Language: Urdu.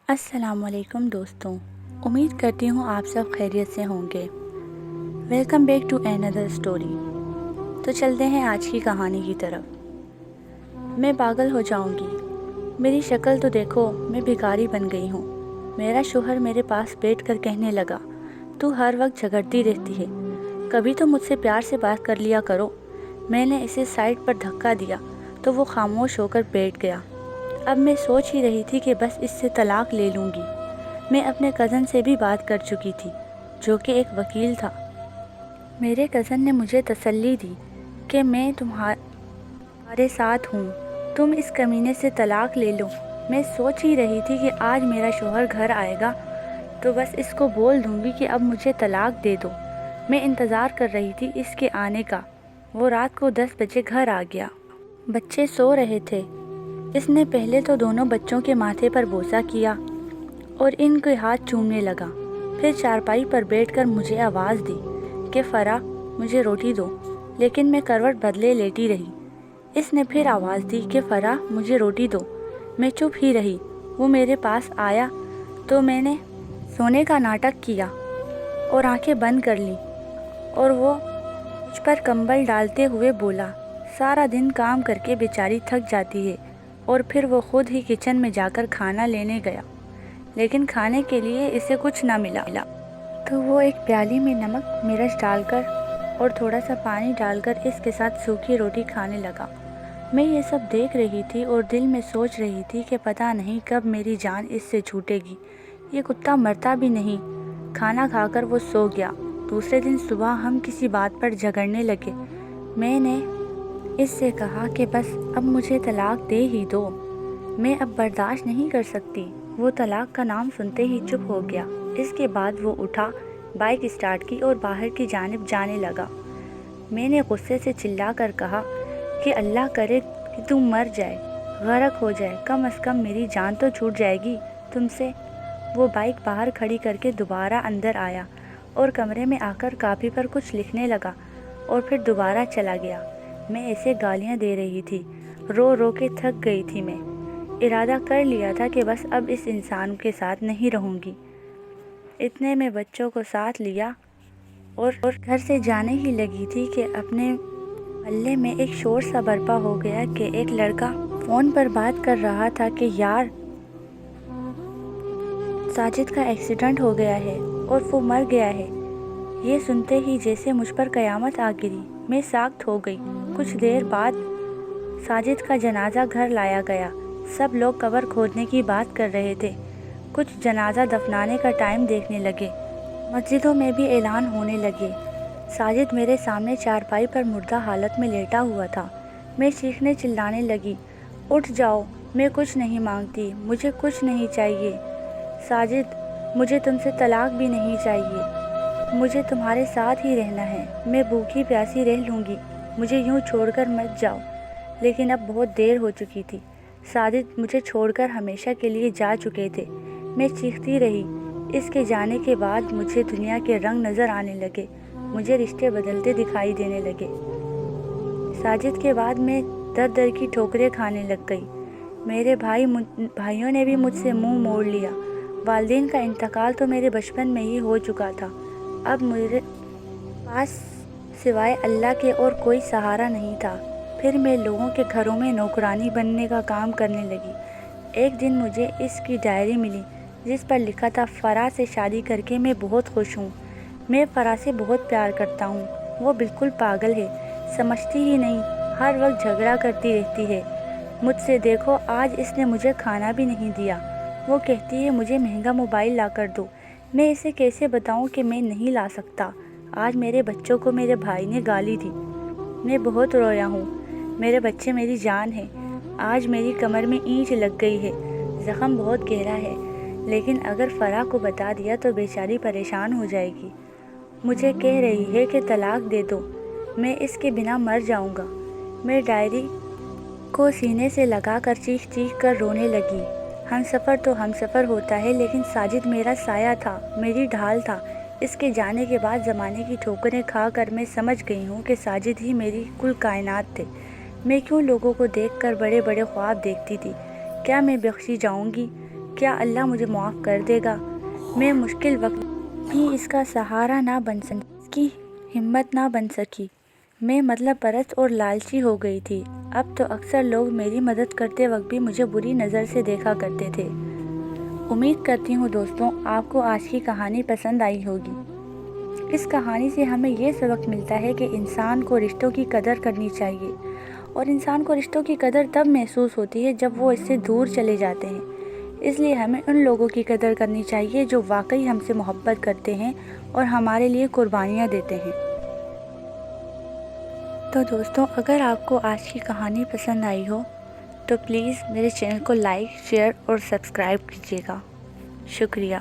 السلام علیکم دوستوں، امید کرتی ہوں آپ سب خیریت سے ہوں گے۔ Welcome back to another story. تو چلتے ہیں آج کی کہانی کی طرف۔ میں پاگل ہو جاؤں گی، میری شکل تو دیکھو، میں بھکاری بن گئی ہوں۔ میرا شوہر میرے پاس بیٹھ کر کہنے لگا، تو ہر وقت جھگڑتی رہتی ہے، کبھی تو مجھ سے پیار سے بات کر لیا کرو۔ میں نے اسے سائڈ پر دھکا دیا تو وہ خاموش ہو کر بیٹھ گیا۔ اب میں سوچ ہی رہی تھی کہ بس اس سے طلاق لے لوں گی۔ میں اپنے کزن سے بھی بات کر چکی تھی، جو کہ ایک وکیل تھا۔ میرے کزن نے مجھے تسلی دی کہ میں تمہارے ساتھ ہوں، تم اس کمینے سے طلاق لے لو۔ میں سوچ ہی رہی تھی کہ آج میرا شوہر گھر آئے گا تو بس اس کو بول دوں گی کہ اب مجھے طلاق دے دو۔ میں انتظار کر رہی تھی اس کے آنے کا۔ وہ رات کو 10 بجے گھر آ گیا۔ بچے سو رہے تھے۔ اس نے پہلے تو دونوں بچوں کے ماتھے پر بوسہ کیا اور ان کے ہاتھ چومنے لگا، پھر چارپائی پر بیٹھ کر مجھے آواز دی کہ فرا مجھے روٹی دو، لیکن میں کروٹ بدلے لیٹی رہی۔ اس نے پھر آواز دی کہ فرا مجھے روٹی دو، میں چپ ہی رہی۔ وہ میرے پاس آیا تو میں نے سونے کا ناٹک کیا اور آنکھیں بند کر لیں، اور وہ مجھ پر کمبل ڈالتے ہوئے بولا، سارا دن کام کر کے بیچاری تھک جاتی ہے۔ اور پھر وہ خود ہی کچن میں جا کر کھانا لینے گیا، لیکن کھانے کے لیے اسے کچھ نہ ملا۔ تو وہ ایک پیالی میں نمک مرچ ڈال کر اور تھوڑا سا پانی ڈال کر اس کے ساتھ سوکھی روٹی کھانے لگا۔ میں یہ سب دیکھ رہی تھی اور دل میں سوچ رہی تھی کہ پتہ نہیں کب میری جان اس سے چھوٹے گی۔ یہ کتا مرتا بھی نہیں۔ کھانا کھا کر وہ سو گیا۔ دوسرے دن صبح ہم کسی بات پر جھگڑنے لگے۔ میں نے اس سے کہا کہ بس اب مجھے طلاق دے ہی دو، میں اب برداشت نہیں کر سکتی۔ وہ طلاق کا نام سنتے ہی چپ ہو گیا۔ اس کے بعد وہ اٹھا، بائک اسٹارٹ کی اور باہر کی جانب جانے لگا۔ میں نے غصے سے چلا کر کہا کہ اللہ کرے کہ تم مر جائے، غرق ہو جائے، کم از کم میری جان تو چھوٹ جائے گی تم سے۔ وہ بائک باہر کھڑی کر کے دوبارہ اندر آیا اور کمرے میں آ کر کاپی پر کچھ لکھنے لگا اور پھر دوبارہ چلا گیا۔ میں اسے گالیاں دے رہی تھی، رو رو کے تھک گئی تھی۔ میں ارادہ کر لیا تھا کہ بس اب اس انسان کے ساتھ نہیں رہوں گی۔ اتنے میں بچوں کو ساتھ لیا اور گھر سے جانے ہی لگی تھی کہ اپنے محلے میں ایک شور سا برپا ہو گیا کہ ایک لڑکا فون پر بات کر رہا تھا کہ یار ساجد کا ایکسیڈنٹ ہو گیا ہے اور وہ مر گیا ہے۔ یہ سنتے ہی جیسے مجھ پر قیامت آ گری۔ میں ساکت ہو گئی۔ کچھ دیر بعد ساجد کا جنازہ گھر لایا گیا۔ سب لوگ قبر کھودنے کی بات کر رہے تھے۔ کچھ جنازہ دفنانے کا ٹائم دیکھنے لگے۔ مسجدوں میں بھی اعلان ہونے لگے۔ ساجد میرے سامنے چارپائی پر مردہ حالت میں لیٹا ہوا تھا۔ میں چیخنے چلانے لگی، اٹھ جاؤ، میں کچھ نہیں مانگتی، مجھے کچھ نہیں چاہیے۔ ساجد، مجھے تم سے طلاق بھی نہیں چاہیے، مجھے تمہارے ساتھ ہی رہنا ہے، میں بھوکی پیاسی رہ لوں گی، مجھے یوں چھوڑ کر مت جاؤ۔ لیکن اب بہت دیر ہو چکی تھی۔ ساجد مجھے چھوڑ کر ہمیشہ کے لیے جا چکے تھے۔ میں چیختی رہی۔ اس کے جانے کے بعد مجھے دنیا کے رنگ نظر آنے لگے، مجھے رشتے بدلتے دکھائی دینے لگے۔ ساجد کے بعد میں در در کی ٹھوکریں کھانے لگ گئی۔ میرے بھائیوں نے بھی مجھ سے منہ موڑ لیا۔ والدین کا انتقال تو میرے بچپن میں ہی ہو چکا تھا۔ اب میرے پاس سوائے اللہ کے اور کوئی سہارا نہیں تھا۔ پھر میں لوگوں کے گھروں میں نوکرانی بننے کا کام کرنے لگی۔ ایک دن مجھے اس کی ڈائری ملی جس پر لکھا تھا، فرا سے شادی کر کے میں بہت خوش ہوں، میں فرا سے بہت پیار کرتا ہوں، وہ بالکل پاگل ہے، سمجھتی ہی نہیں، ہر وقت جھگڑا کرتی رہتی ہے مجھ سے۔ دیکھو آج اس نے مجھے کھانا بھی نہیں دیا۔ وہ کہتی ہے مجھے مہنگا موبائل لا کر دو۔ میں اسے کیسے بتاؤں کہ میں نہیں لا سکتا۔ آج میرے بچوں کو میرے بھائی نے گالی دی۔ میں بہت رویا ہوں، میرے بچے میری جان ہیں۔ آج میری کمر میں اینچ لگ گئی ہے، زخم بہت گہرا ہے، لیکن اگر فرا کو بتا دیا تو بیچاری پریشان ہو جائے گی۔ مجھے کہہ رہی ہے کہ طلاق دے دو، میں اس کے بنا مر جاؤں گا۔ میں ڈائری کو سینے سے لگا کر چیخ چیخ کر رونے لگی۔ ہم سفر تو ہم سفر ہوتا ہے، لیکن ساجد میرا سایہ تھا، میری ڈھال تھا۔ اس کے جانے کے بعد زمانے کی ٹھوکریں کھا کر میں سمجھ گئی ہوں کہ ساجد ہی میری کل کائنات تھے۔ میں کیوں لوگوں کو دیکھ کر بڑے بڑے خواب دیکھتی تھی؟ کیا میں بخشی جاؤں گی؟ کیا اللہ مجھے معاف کر دے گا؟ میں مشکل وقت بھی اس کا سہارا نہ بن سکی، اس کی ہمت نہ بن سکی۔ میں مطلب پرست اور لالچی ہو گئی تھی۔ اب تو اکثر لوگ میری مدد کرتے وقت بھی مجھے بری نظر سے دیکھا کرتے تھے۔ امید کرتی ہوں دوستوں آپ کو آج کی کہانی پسند آئی ہوگی۔ اس کہانی سے ہمیں یہ سبق ملتا ہے کہ انسان کو رشتوں کی قدر کرنی چاہیے، اور انسان کو رشتوں کی قدر تب محسوس ہوتی ہے جب وہ اس سے دور چلے جاتے ہیں۔ اس لیے ہمیں ان لوگوں کی قدر کرنی چاہیے جو واقعی ہم سے محبت کرتے ہیں اور ہمارے لیے قربانیاں دیتے ہیں۔ تو دوستوں اگر آپ کو آج کی کہانی پسند آئی ہو تو پلیز میرے چینل کو لائک، شیئر اور سبسکرائب کیجیے گا۔ شکریہ۔